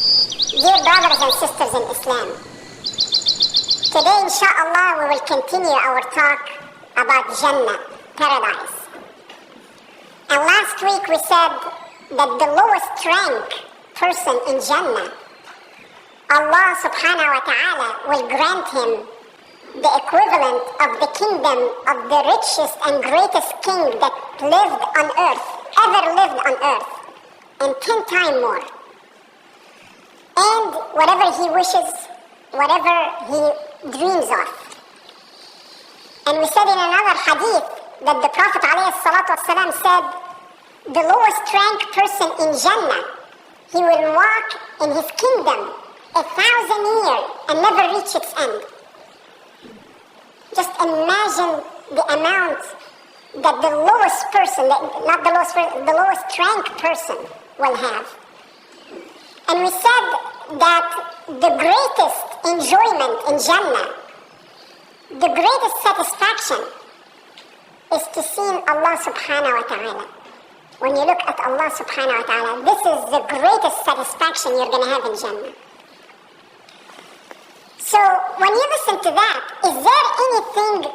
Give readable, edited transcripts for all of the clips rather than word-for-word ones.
Dear brothers and sisters in Islam, today inshallah we will continue our talk about Jannah, paradise. And last week we said that the lowest rank person in Jannah, Allah subhanahu wa ta'ala will grant him the equivalent of the kingdom of the richest and greatest king that lived on earth, ever lived on earth, and 10 times more. And whatever he wishes, whatever he dreams of. And we said in another hadith that the Prophet ﷺ said, the lowest ranked person in Jannah, he will walk in his kingdom 1,000 years and never reach its end. Just imagine the amount that the lowest person, the lowest ranked person will have. And we said that the greatest enjoyment in Jannah, the greatest satisfaction is to see Allah subhanahu wa ta'ala. When you look at Allah subhanahu wa ta'ala, this is the greatest satisfaction you're going to have in Jannah. So when you listen to that, is there anything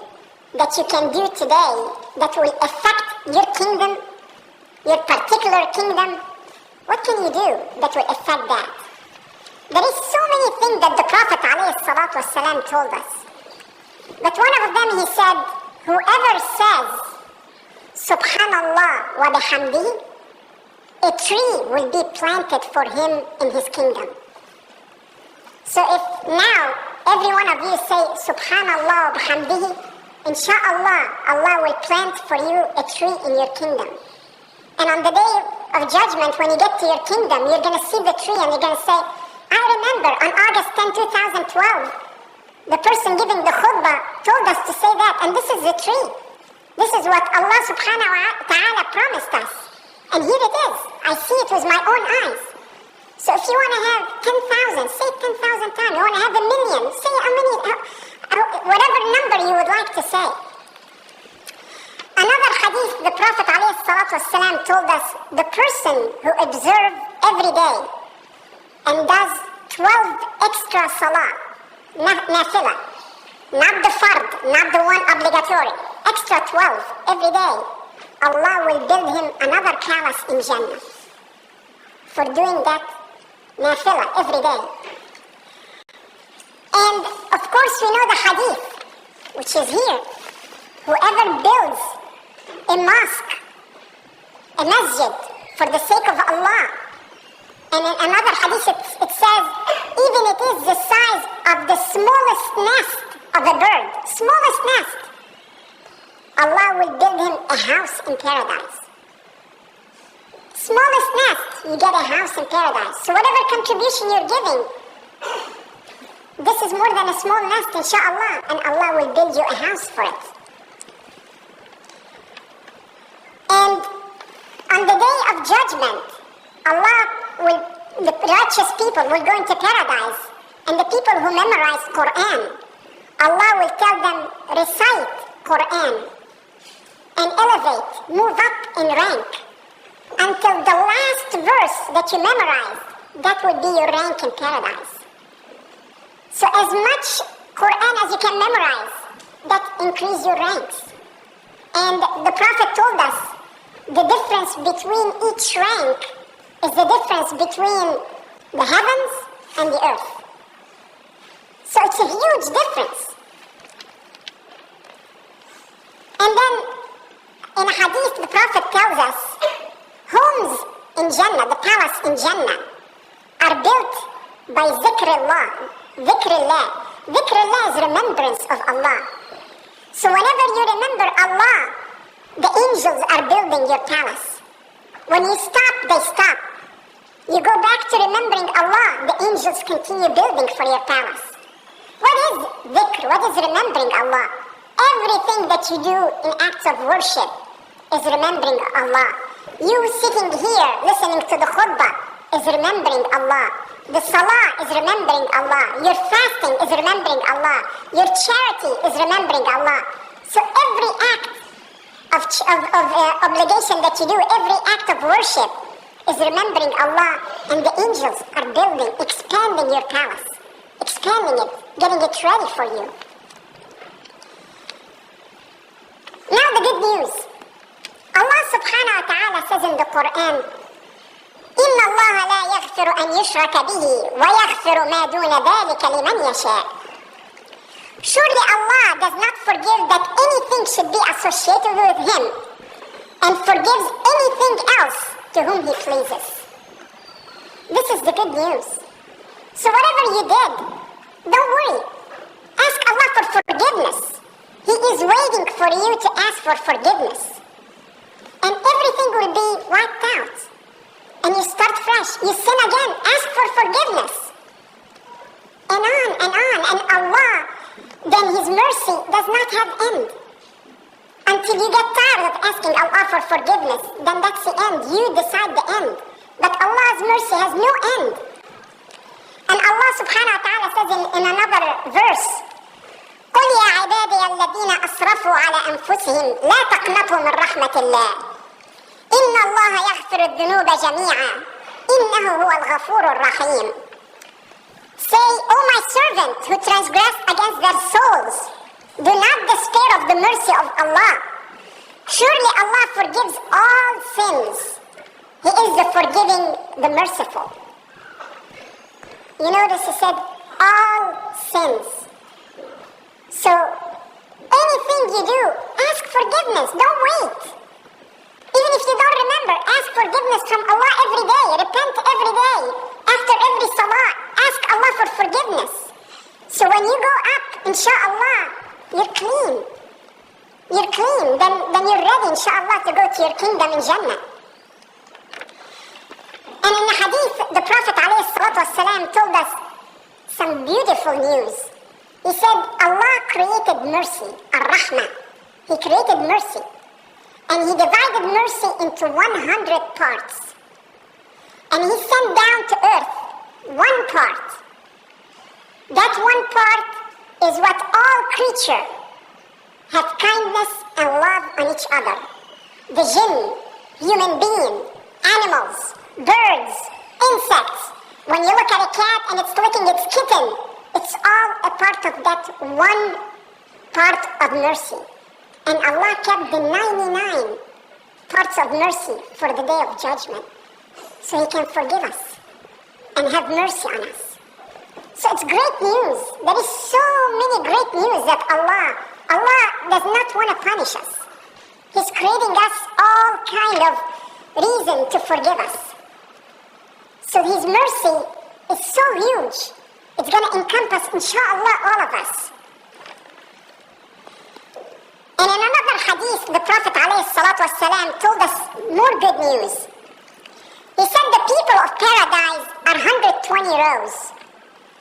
that you can do today that will affect your kingdom, your particular kingdom? What can you do that will affect that? There is so many things that the Prophet ﷺ told us. But one of them he said, whoever says, Subhanallah wa bihamdihi, a tree will be planted for him in his kingdom. So if now every one of you say, Subhanallah wa bihamdihi, inshallah, Allah will plant for you a tree in your kingdom. And on the day of judgment, when you get to your kingdom, you're going to see the tree and you're going to say, I remember on August 10, 2012, the person giving the khutbah told us to say that, and this is the tree. This is what Allah subhanahu wa ta'ala promised us. And here it is. I see it with my own eyes. So if you want to have 10,000, say 10,000 times. You want to have 1 million, say a million, whatever number you would like to say. Another hadith, the Prophet ﷺ told us, the person who observes every day and does 12 extra salah, nafila, not the fard, not the one obligatory, extra 12 every day, Allah will build him another palace in Jannah for doing that nafila every day. And of course we know the hadith, which is here. Whoever builds a mosque, a masjid, for the sake of Allah, and in another hadith it says, even it is the size of the smallest nest of a bird, smallest nest, Allah will build him a house in paradise. Smallest nest, you get a house in paradise. So whatever contribution you're giving, this is more than a small nest, inshallah, and Allah will build you a house for it. And on the day of judgment, the righteous people will go into paradise, and the people who memorize Quran, Allah will tell them, recite Quran and elevate, move up in rank until the last verse that you memorize, that would be your rank in paradise. So as much Quran as you can memorize, that increase your ranks. And the Prophet told us, the difference between each rank is the difference between the heavens and the earth. So it's a huge difference. And then in a hadith, the Prophet tells us, homes in Jannah, the palace in Jannah, are built by zikrullah. Zikrullah. Zikrullah is remembrance of Allah. So whenever you remember Allah, the angels are building your palace. When you stop, they stop. You go back to remembering Allah, the angels continue building for your palace. What is dhikr? What is remembering Allah? Everything that you do in acts of worship is remembering Allah. You sitting here listening to the khutbah is remembering Allah. The salah is remembering Allah. Your fasting is remembering Allah. Your charity is remembering Allah. So every act of obligation that you do, every act of worship is remembering Allah, and the angels are building, expanding your palace, expanding it, getting it ready for you. Now the good news. Allah subhanahu wa ta'ala says in the Quran, إِنَّ اللَّهَ لَا يَغْفِرُ أَنْ يُشْرَكَ بِهِ وَيَغْفِرُ مَا دُونَ ذَلِكَ لِمَنْ يَشَاءُ. Surely Allah does not forgive that anything should be associated with Him, and forgives anything else to whom He pleases. This is the good news. So whatever you did, don't worry. Ask Allah for forgiveness. He is waiting for you to ask for forgiveness. And everything will be wiped out. And you start fresh. You sin again. Ask for forgiveness. And on and on. And Allah, then His mercy does not have end. Until you get tired of asking Allah for forgiveness, then that's the end. You decide the end. But Allah's mercy has no end. And Allah subhanahu wa ta'ala says in another verse, قُلْ يَا عِبَادِيَ الَّذِينَ أَسْرَفُوا عَلَى أَنفُسِهِمْ لَا تَقْنَطُوا مِنْ رَحْمَةِ اللَّهِ إِنَّ اللَّهَ يَغْفِرُ الذُّنُوبَ جَمِيعًا إِنَّهُ هُوَ الْغَفُورُ الرَّحِيمُ. Say, O my servant who transgressed against their souls, do not despair of the mercy of Allah. Surely Allah forgives all sins. He is the forgiving, the merciful. You notice He said, all sins. So, anything you do, ask forgiveness. Don't wait. Even if you don't remember, ask forgiveness from Allah every day. Repent every day. After every salah, ask Allah for forgiveness. So when you go up, inshallah, you're clean. You're clean. Then you're ready, inshallah, to go to your kingdom in Jannah. And in the hadith, the Prophet ﷺ told us some beautiful news. He said, Allah created mercy, ar-Rahmah. He created mercy. And He divided mercy into 100 parts. And He sent down to earth one part. That one part is what all creatures have kindness and love on each other. The jinn, human being, animals, birds, insects. When you look at a cat and it's licking its kitten, it's all a part of that one part of mercy. And Allah kept the 99 parts of mercy for the day of judgment, so He can forgive us and have mercy on us. So it's great news. There is so many great news that Allah does not want to punish us. He's creating us all kind of reason to forgive us. So His mercy is so huge. It's going to encompass, inshallah, all of us. And in another hadith, the Prophet ﷺ told us more good news. He said the people of paradise are 120 rows.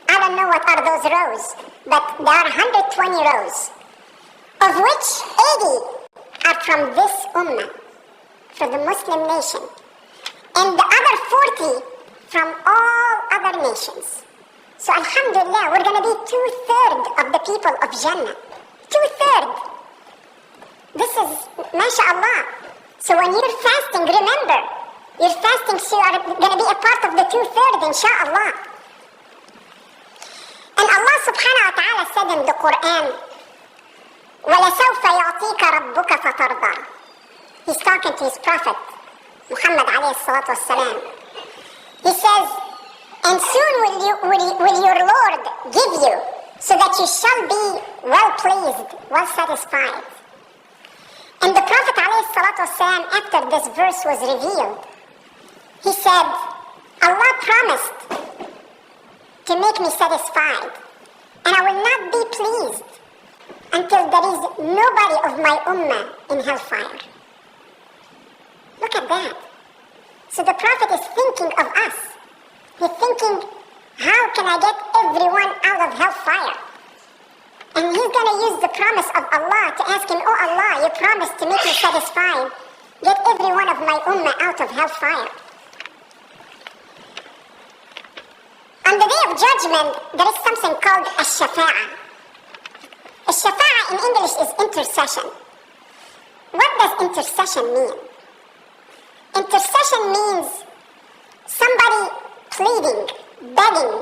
I don't know what are those rows, but there are 120 rows, of which 80 are from this ummah, from the Muslim nation, and the other 40 from all other nations. So alhamdulillah, we're going to be 2/3 of the people of Jannah. 2/3. This is, mashallah. So when you're fasting, remember, you're fasting, so you are going to be a part of the 2/3, inshallah. And Allah subhanahu wa ta'ala said in the Quran, وَلَسَوْفَ يَعْطِيكَ رَبُّكَ فَتَرْضَى. He's talking to his prophet, Muhammad alayhi salatu wassalam. He says, and soon will your Lord give you, so that you shall be well pleased, well satisfied. And the Prophet ﷺ, after this verse was revealed, he said, Allah promised to make me satisfied, and I will not be pleased until there is nobody of my ummah in hellfire. Look at that. So the Prophet is thinking of us. He's thinking, how can I get everyone out of hellfire? And he's going to use the promise of Allah to ask him, oh Allah, you promised to make me satisfied. Get every one of my ummah out of hellfire. On the day of judgment, there is something called a-shafa'ah. A-shafa'ah in English is intercession. What does intercession mean? Intercession means somebody pleading, begging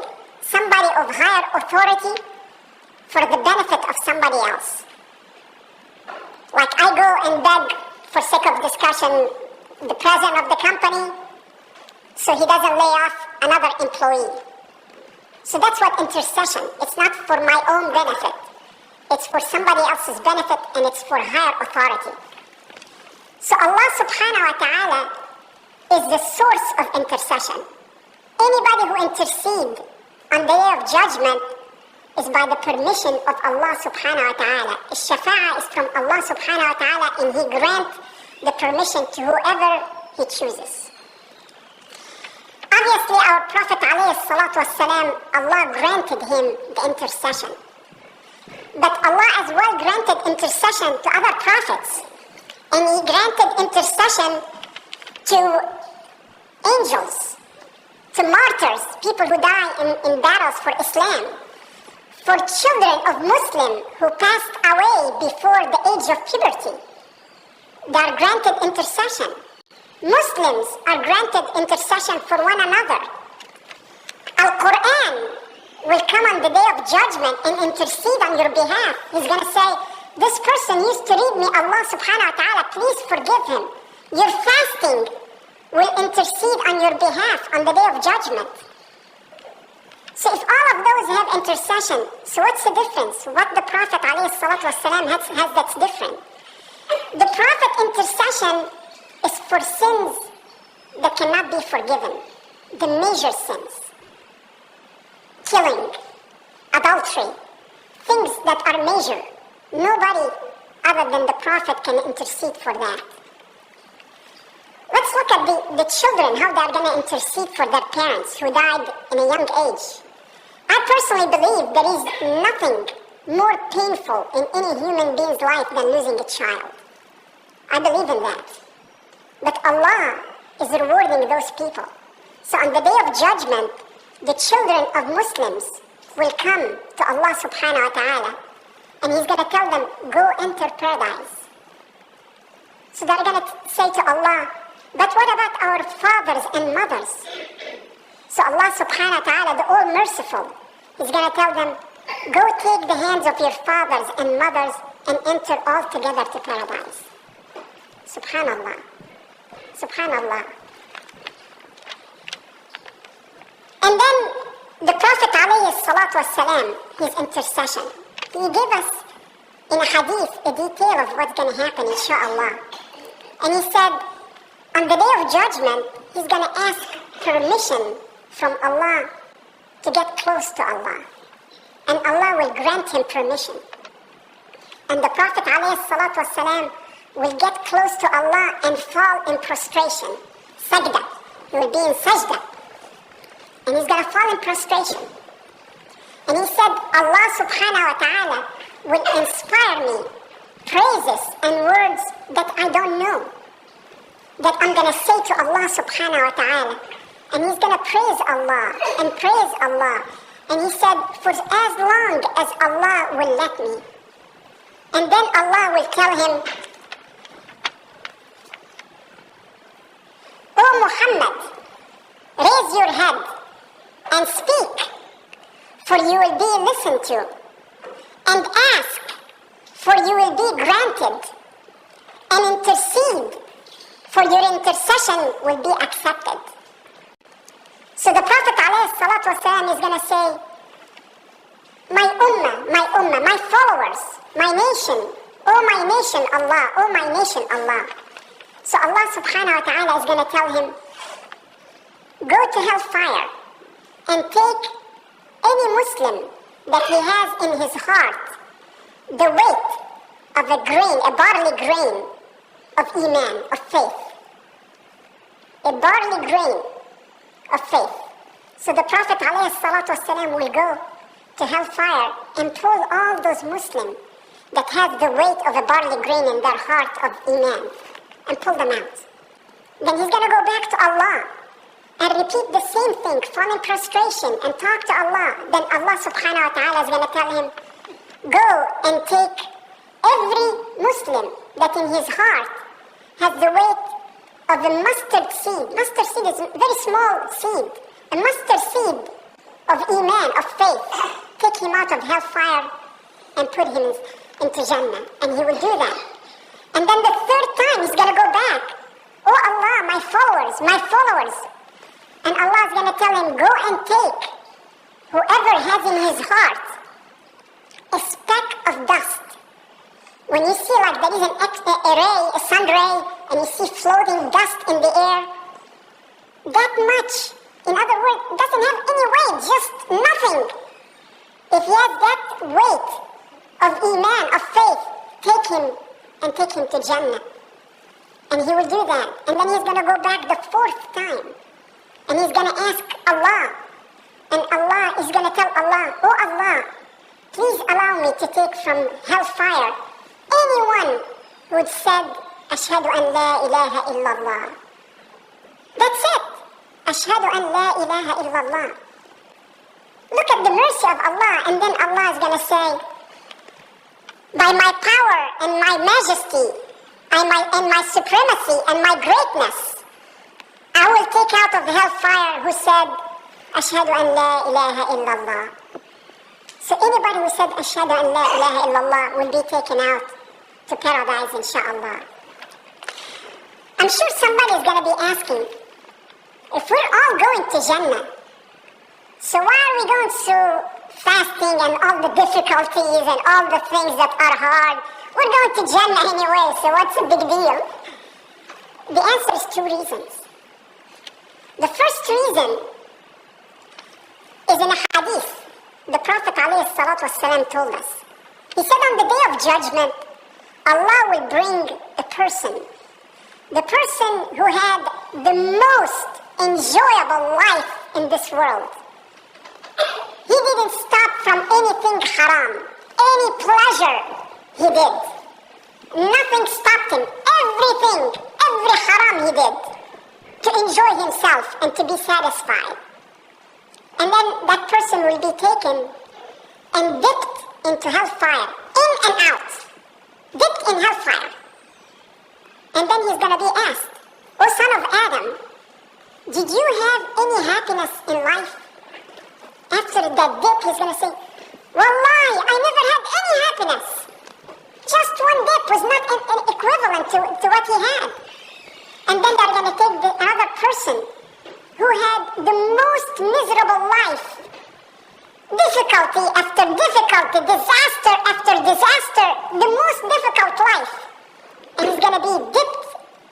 somebody of higher authority for the benefit of somebody else. Like I go and beg, for sake of discussion, the president of the company so he doesn't lay off another employee. So that's what intercession. It's not for my own benefit. It's for somebody else's benefit, and it's for higher authority. So Allah subhanahu wa ta'ala is the source of intercession. Anybody who intercedes on the day of judgment is by the permission of Allah subhanahu wa ta'ala. Shafa'ah is from Allah subhanahu wa ta'ala, and He grants the permission to whoever He chooses. Obviously, our Prophet alayhi salatu wasalam, Allah granted him the intercession. But Allah as well granted intercession to other prophets. And He granted intercession to angels, to martyrs, people who die in battles for Islam, for children of Muslims who passed away before the age of puberty. They are granted intercession. Muslims are granted intercession for one another. Al-Quran will come on the day of judgment and intercede on your behalf. He's going to say, this person used to read me, Allah subhanahu wa ta'ala, please forgive him. Your fasting will intercede on your behalf on the day of judgment. So if all of those have intercession, so what's the difference? What the Prophet alayhi salatu wasalam has that's different? The Prophet intercession is for sins that cannot be forgiven. The major sins. Killing, adultery, things that are major. Nobody other than the Prophet can intercede for that. Let's look at the children, how they're going to intercede for their parents who died in a young age. I personally believe there is nothing more painful in any human being's life than losing a child. I believe in that. But Allah is rewarding those people. So on the day of judgment, the children of Muslims will come to Allah subhanahu wa ta'ala, and He's going to tell them, go enter paradise. So they're going to say to Allah, but what about our fathers and mothers? So Allah subhanahu wa ta'ala, the all-merciful, is going to tell them, go take the hands of your fathers and mothers and enter all together to paradise. Subhanallah. Subhanallah. And then the Prophet alayhi salatu wasalam, his intercession, he gave us in a hadith a detail of what's going to happen, inshaAllah. And he said, on the day of judgment, he's going to ask permission from Allah to get close to Allah. And Allah will grant him permission. And the Prophet ﷺ will get close to Allah and fall in prostration. Sajda. He will be in sajda. And he's going to fall in prostration. And he said, Allah subhanahu wa ta'ala will inspire me praises and words that I don't know, that I'm going to say to Allah subhanahu wa ta'ala. And he's going to praise Allah and praise Allah. And he said, for as long as Allah will let me. And then Allah will tell him, O Muhammad, raise your head and speak, for you will be listened to. And ask, for you will be granted. And intercede, for your intercession will be accepted. So the Prophet ﷺ is going to say, my ummah, my followers, my nation, oh my nation Allah, oh my nation Allah. So Allah subhanahu wa ta'ala is going to tell him, go to hellfire and take any Muslim that he has in his heart the weight of a grain, a barley grain of iman, of faith. A barley grain of faith. So the Prophet ﷺ will go to hellfire and pull all those Muslims that have the weight of a barley grain in their heart of iman and pull them out. Then he's going to go back to Allah and repeat the same thing, fall in prostration and talk to Allah. Then Allah subhanahu wa ta'ala is going to tell him, go and take every Muslim that in his heart has the weight of a mustard seed. Mustard seed is a very small seed. A mustard seed of Iman, of faith. Take him out of hellfire and put him into Jannah. And he will do that. And then the third time he's going to go back. Oh Allah, my followers, my followers. And Allah is going to tell him, go and take whoever has in his heart a speck of dust. When you see like there is a sun ray, and you see floating dust in the air, that much, in other words, doesn't have any weight, just nothing. If he has that weight of Iman, of faith, take him to Jannah. And he will do that. And then he's going to go back the fourth time. And he's going to ask Allah. And Allah is going to tell Allah, oh Allah, please allow me to take from hellfire anyone who had said, Ashhadu an la ilaha illallah. That's it. Ashhadu an la ilaha illallah. Look at the mercy of Allah. And then Allah is going to say, by my power and my majesty, and my supremacy and my greatness, I will take out of the hellfire who said, Ashhadu an la ilaha illallah. So anybody who said Ashhadu an la ilaha illallah will be taken out to paradise, inshallah. I'm sure somebody is going to be asking, if we're all going to Jannah, so why are we going through fasting and all the difficulties and all the things that are hard? We're going to Jannah anyway, so what's the big deal? The answer is two reasons. The first reason is in a hadith. The Prophet ﷺ told us. He said on the day of judgment, Allah will bring a person. The person who had the most enjoyable life in this world. He didn't stop from anything haram, any pleasure he did. Nothing stopped him. Everything, every haram he did to enjoy himself and to be satisfied. And then that person will be taken and dipped into hellfire, in and out, dipped in hellfire. And then he's going to be asked, O son of Adam, did you have any happiness in life? After that dip, he's going to say, Wallahi, I never had any happiness. Just one dip was not equivalent to what he had. And then they're going to take another person who had the most miserable life. Difficulty after difficulty, disaster after disaster, the most difficult life. And he's going to be dipped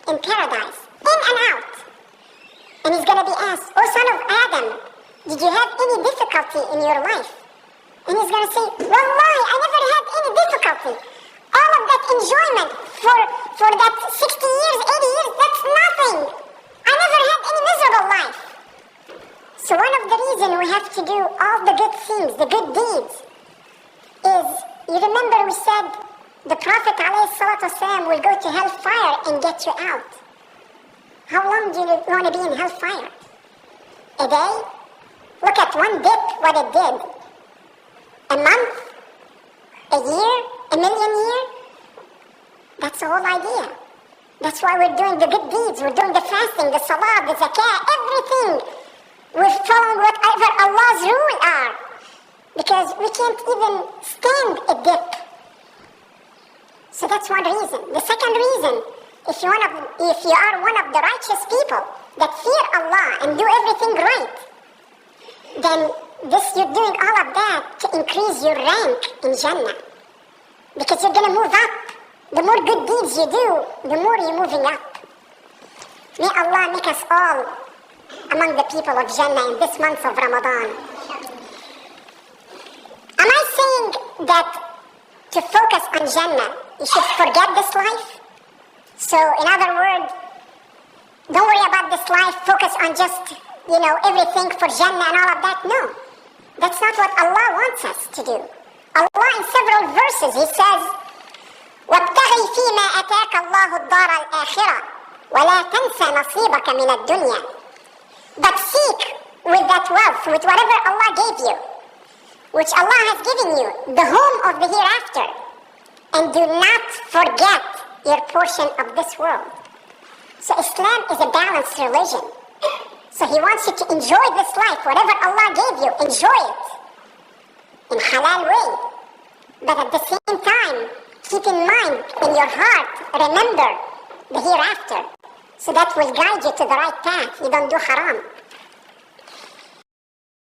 in paradise, in and out. And he's going to be asked, O son of Adam, did you have any difficulty in your life? And he's going to say, Wallahi, I never had any difficulty. All of that enjoyment for that 60 years, 80 years, that's nothing. I never had any miserable life. So one of the reasons we have to do all the good things, the good deeds, is, you remember we said the Prophet ﷺ will go to hellfire and get you out. How long do you want to be in hellfire? A day? Look at one dip, what it did. A month? A year? A million years? That's the whole idea. That's why we're doing the good deeds. We're doing the fasting, the salah, the zakah, everything. We're following whatever Allah's rules are. Because we can't even stand a dip. So that's one reason. The second reason, if you are one of the righteous people that fear Allah and do everything right, then you're doing all of that to increase your rank in Jannah. Because you're going to move up. The more good deeds you do, the more you're moving up. May Allah make us all among the people of Jannah in this month of Ramadan. Am I saying that to focus on Jannah, you should forget this life? So, in other words, don't worry about this life, focus on just, everything for Jannah and all of that. No, that's not what Allah wants us to do. Allah in several verses, He says, وَابْتَغِي فِي مَا أَتَاكَ اللَّهُ الدَّارَ الْآخِرَةَ وَلَا تَنْسَ نَصِيبَكَ مِنَ الدُّنْيَا. But seek with that wealth, with whatever Allah gave you, which Allah has given you, the home of the hereafter, and do not forget your portion of this world. So Islam is a balanced religion. So He wants you to enjoy this life, whatever Allah gave you, enjoy it in halal way. But at the same time, keep in mind, in your heart, remember the hereafter. So that will guide you to the right path. You don't do haram.